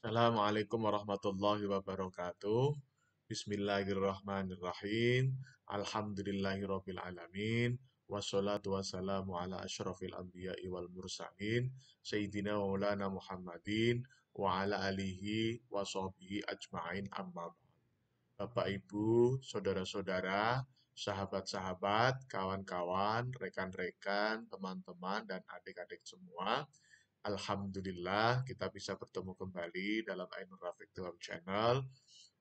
Assalamualaikum warahmatullahi wabarakatuh. Bismillahirrahmanirrahim. Alhamdulillahirabbil alamin. Wassalatu wassalamu ala asyrafil anbiya'i wal mursalin Sayyidina wa maulana Muhammadin wa ala alihi wa sahbihi ajma'in amma ba'd. Bapak Ibu, saudara-saudara, sahabat-sahabat, kawan-kawan, rekan-rekan, teman-teman, dan adik-adik semua. Alhamdulillah kita bisa bertemu kembali dalam Ainur Rafiq dalam channel.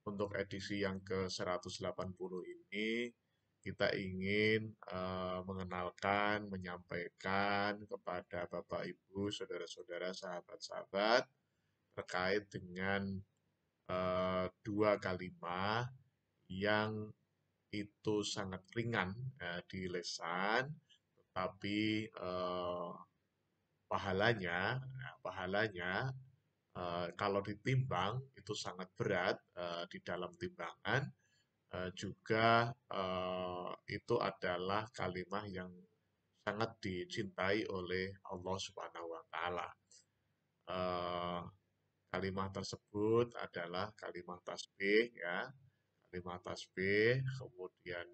Untuk edisi yang ke-180 ini kita ingin mengenalkan, menyampaikan kepada Bapak Ibu, saudara-saudara, sahabat-sahabat terkait dengan dua kalimat yang itu sangat ringan di lisan, tetapi pahalanya kalau ditimbang itu sangat berat di dalam timbangan. Juga itu adalah kalimat yang sangat dicintai oleh Allah Subhanahu wa Ta'ala. Eh, Kalimat tersebut adalah kalimat tasbih, ya, kalimat tasbih, kemudian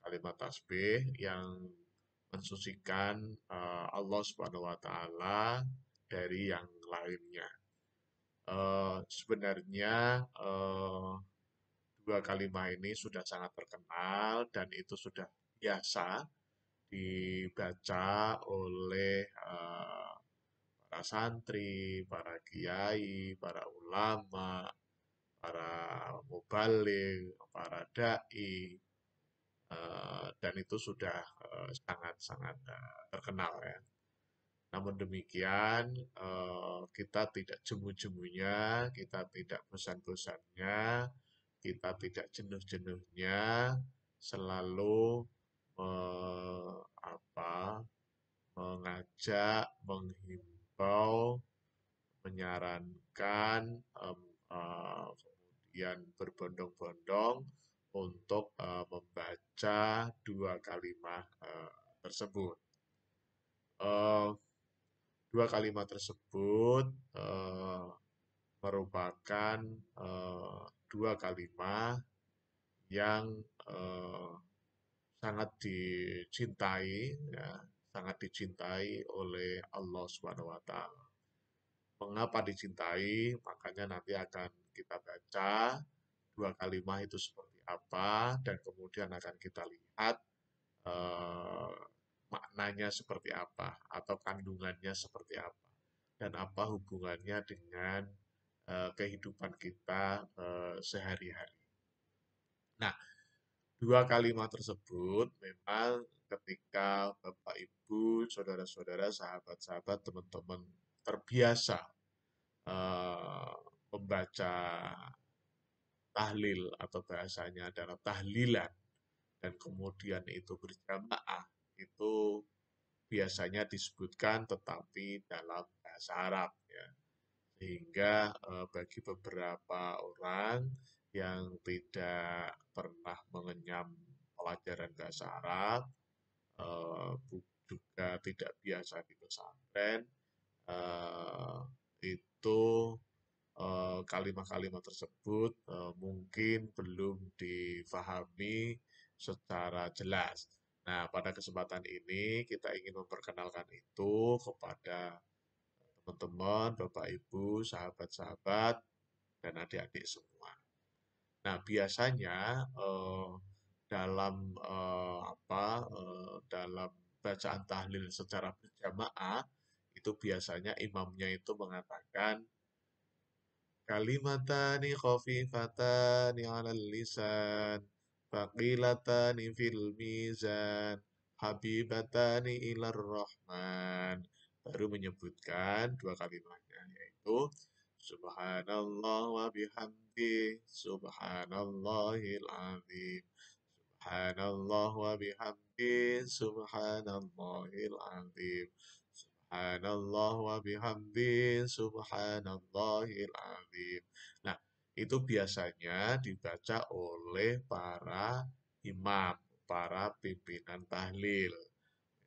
kalimat tasbih yang mensucikan Allah Subhanahu wa Ta'ala dari yang lainnya. Sebenarnya dua kalimat ini sudah sangat terkenal dan itu sudah biasa dibaca oleh para santri, para kiai, para ulama, para mubaligh, para dai, dan itu sudah sangat-sangat terkenal, ya. Namun demikian, kita tidak jemu-jemunya, kita tidak bosan-bosannya, kita tidak jenuh-jenuhnya, selalu mengajak, menghimbau, menyarankan, kemudian berbondong-bondong untuk membaca dua kalimat tersebut. Eh, Dua kalimat tersebut merupakan dua kalimat yang sangat dicintai, ya, sangat dicintai oleh Allah Subhanahu wa Ta'ala. Mengapa dicintai? Makanya nanti akan kita baca dua kalimat itu seperti apa, dan kemudian akan kita lihat eh, maknanya seperti apa, atau kandungannya seperti apa, dan apa hubungannya dengan kehidupan kita sehari-hari. Nah, dua kalimat tersebut memang ketika Bapak Ibu, saudara-saudara, sahabat-sahabat, teman-teman terbiasa eh, membaca tahlil atau bahasanya adalah tahlilan dan kemudian itu berjamaah, itu biasanya disebutkan tetapi dalam bahasa Arab, ya. Sehingga bagi beberapa orang yang tidak pernah mengenyam pelajaran bahasa Arab, juga tidak biasa di pesantren, eh, itu kalimat-kalimat tersebut mungkin belum difahami secara jelas. Nah, pada kesempatan ini kita ingin memperkenalkan itu kepada teman-teman, Bapak Ibu, sahabat-sahabat, dan adik-adik semua. Nah, biasanya dalam dalam bacaan tahlil secara berjamaah itu biasanya imamnya itu mengatakan kalimatani khafifatani 'alal lisan, thaqilatani fil mizan, habibatani ilar rahman. Baru menyebutkan dua kalimatnya, yaitu Subhanallah wa bihamdi, Subhanallahil azim. Subhanallah wa bihamdi, Subhanallahil azim. Subhanallah wa bihamdi, subhanallahil azim. Nah, itu biasanya dibaca oleh para imam, para pimpinan tahlil.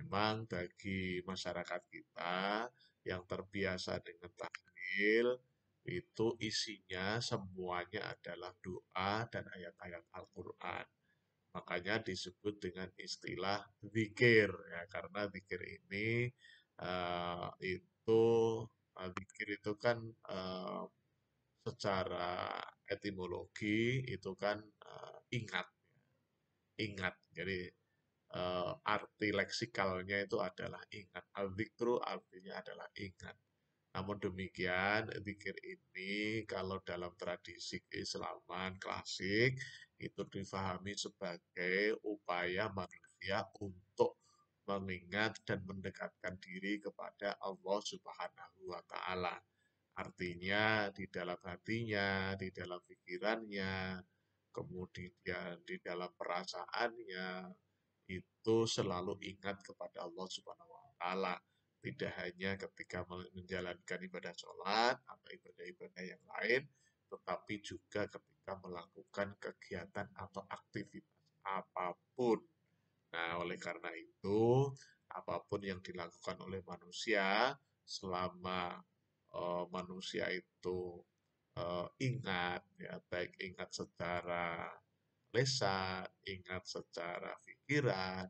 Memang bagi masyarakat kita yang terbiasa dengan tahlil, itu isinya semuanya adalah doa dan ayat-ayat Al-Quran. Makanya disebut dengan istilah zikir ya, karena zikir ini itu zikir itu kan eh, secara etimologi itu kan ingat, ingat. Jadi arti leksikalnya itu adalah ingat. Al-zikru artinya adalah ingat. Namun demikian, zikir ini kalau dalam tradisi keislaman klasik itu difahami sebagai upaya manusia untuk mengingat dan mendekatkan diri kepada Allah Subhanahu wa Ta'ala. Artinya di dalam hatinya, di dalam pikirannya, kemudian di dalam perasaannya, itu selalu ingat kepada Allah Subhanahu wa Ta'ala. Tidak hanya ketika menjalankan ibadah sholat atau ibadah-ibadah yang lain, tetapi juga ketika melakukan kegiatan atau aktivitas apapun. Nah, oleh karena itu, apapun yang dilakukan oleh manusia, selama manusia itu ingat, ya, baik ingat secara lesan, ingat secara pikiran,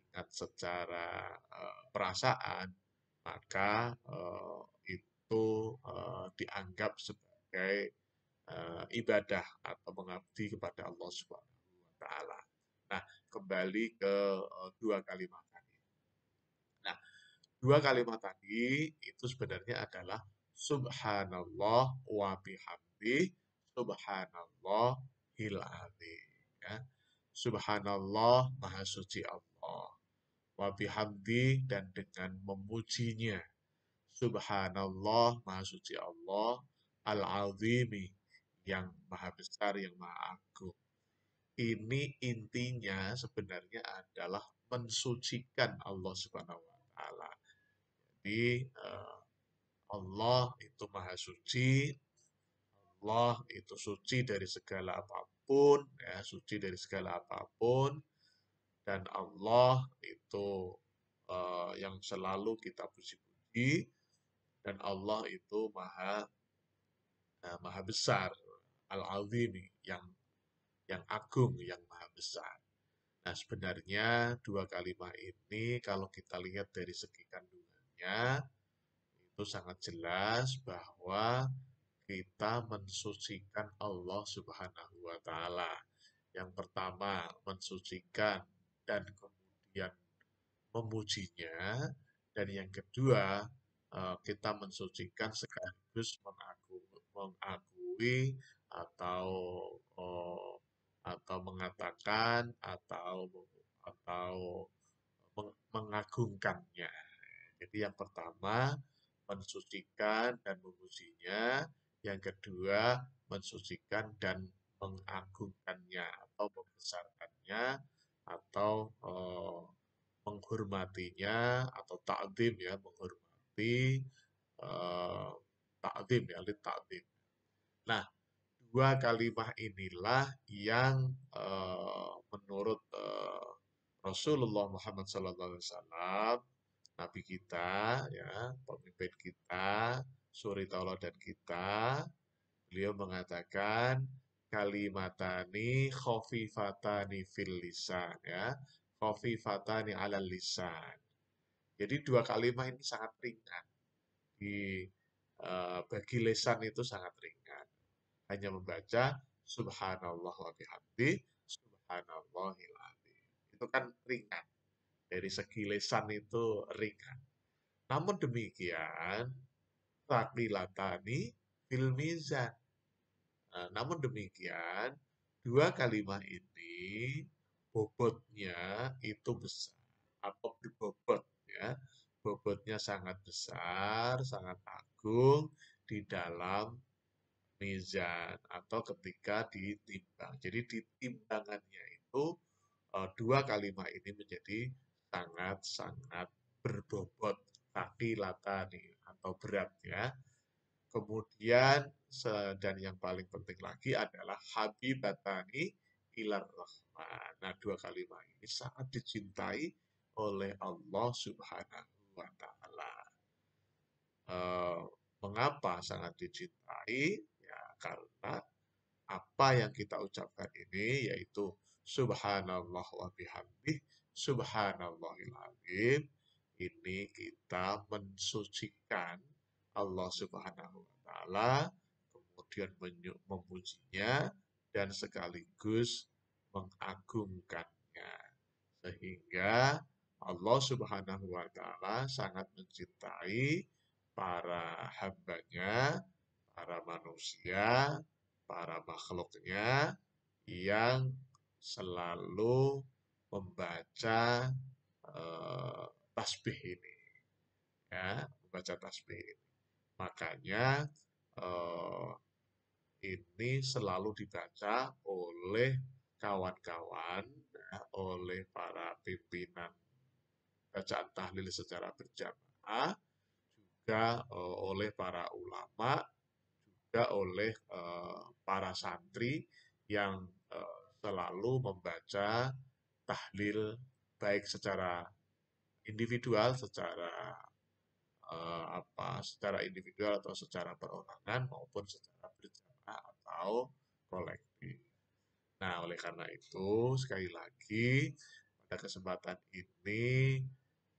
ingat secara perasaan, maka itu dianggap sebagai ibadah atau mengabdi kepada Allah Subhanahu wa Ta'ala. Nah, kembali ke dua kalimat tadi. Nah, dua kalimat tadi itu sebenarnya adalah Subhanallah wa bihamdi, Subhanallahil azim. Ya. Subhanallah, Maha Suci Allah. Wa bihamdi, dan dengan memujinya. Subhanallah, Maha Suci Allah. Al-Azimi, yang Maha Besar, yang Maha Agung. Ini intinya sebenarnya adalah mensucikan Allah Subhanahu wa Ta'ala. Jadi Allah itu Maha Suci, Allah itu suci dari segala apapun, ya, suci dari segala apapun, dan Allah itu yang selalu kita puji-puji, dan Allah itu maha besar, al-azimi, yang agung, yang maha besar. Nah, sebenarnya dua kalimat ini kalau kita lihat dari segi kandungannya itu sangat jelas bahwa kita mensucikan Allah Subhanahu wa Ta'ala. Yang pertama, mensucikan dan kemudian memujinya, dan yang kedua, kita mensucikan sekaligus mengakui atau eh, mengatakan atau mengagungkannya. Jadi yang pertama mensucikan dan memujinya, yang kedua mensucikan dan mengagungkannya atau membesarkannya atau menghormatinya atau ta'zim, ya, menghormati eh, ta'zim, ya, ta'zim. Nah, dua kalimat inilah yang menurut Rasulullah Muhammad SAW, Nabi kita, ya, pemimpin kita, suri tauladan kita, beliau mengatakan kalimatani khofifatani fil lisan, ya, khofifatani alal lisan. Jadi dua kalimat ini sangat ringan di bagi lisan, itu sangat ringan. Hanya membaca Subhanallah wa bihamdi, Subhanallahil azim. Itu kan ringan. Dari segi lisan itu ringan. Namun demikian, taqilatani fil mizan. Nah, namun demikian, dua kalimat ini bobotnya itu besar atau berbobot, ya. Bobotnya sangat besar, sangat agung di dalam mizan atau ketika ditimbang. Jadi di timbangannya itu dua kalimat ini menjadi sangat-sangat berbobot, latani atau berat, ya. Kemudian dan yang paling penting lagi adalah habibatani ilar rahman. Nah, dua kalimat ini sangat dicintai oleh Allah Subhanahu wa Ta'ala. Mengapa sangat dicintai? Ya, karena apa yang kita ucapkan ini yaitu subhanallah wa bihamdih, subhanallahil azim. Ini kita mensucikan Allah Subhanahu wa taala, kemudian memujinya dan sekaligus mengagungkannya. Sehingga Allah Subhanahu wa taala sangat mencintai para hambanya, para manusia, para makhluknya yang selalu membaca tasbih ini, ya, membaca tasbih ini. Makanya eh, ini selalu dibaca oleh kawan-kawan, ya, oleh para pimpinan bacaan tahlil secara berjamaah, juga oleh para ulama, juga oleh para santri yang selalu membaca tahlil baik secara individual, secara individual atau secara perorangan maupun secara berjamaah atau kolektif. Nah, oleh karena itu, sekali lagi, pada kesempatan ini,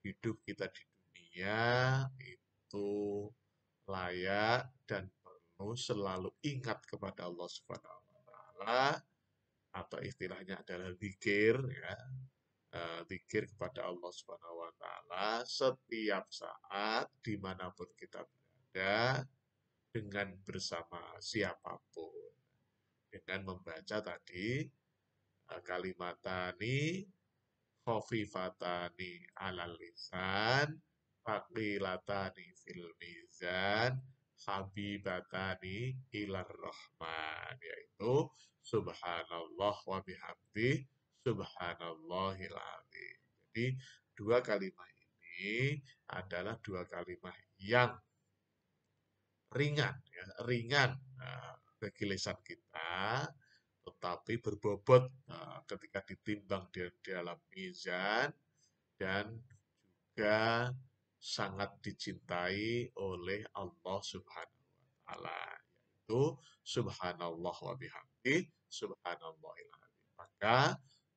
hidup kita di dunia itu layak dan perlu selalu ingat kepada Allah Subhanahu wa taala, atau istilahnya adalah zikir, ya. Zikir kepada Allah Subhanahu wa taala setiap saat dimanapun kita berada, dengan bersama siapapun, dengan membaca tadi kalimatani khofifatani alal lisan, faqilatani fil mizan, habibatani ilar rahman, yaitu subhanallah wa bihamdi, subhanallahil azim. Jadi dua kalimat ini adalah dua kalimat yang ringan, ya, ringan bagi lisan kita, tetapi berbobot ketika ditimbang di dalam mizan, dan juga sangat dicintai oleh Allah Subhanahu wa taala, yaitu subhanallah wa bihamdi, subhanallahil azim. Maka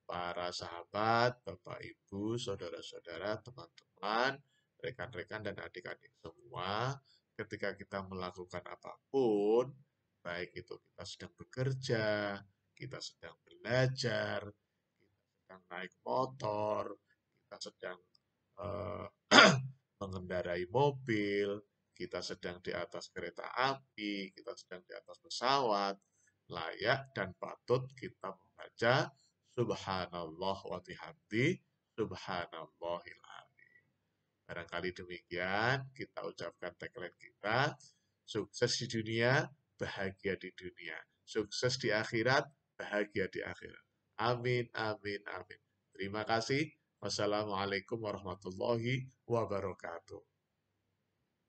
para sahabat, Bapak Ibu, saudara-saudara, teman-teman, rekan-rekan dan adik-adik semua, ketika kita melakukan apapun, baik itu kita sedang bekerja, kita sedang belajar, kita sedang naik motor, kita sedang eh, mengendarai mobil, kita sedang di atas kereta api, kita sedang di atas pesawat, layak dan patut kita membaca subhanallah wa bihamdi, subhanallahil azim. Barangkali demikian kita ucapkan tagline kita, sukses di dunia, bahagia di dunia. Sukses di akhirat, bahagia di akhirat. Amin, amin, amin. Terima kasih. Wassalamualaikum warahmatullahi wabarakatuh.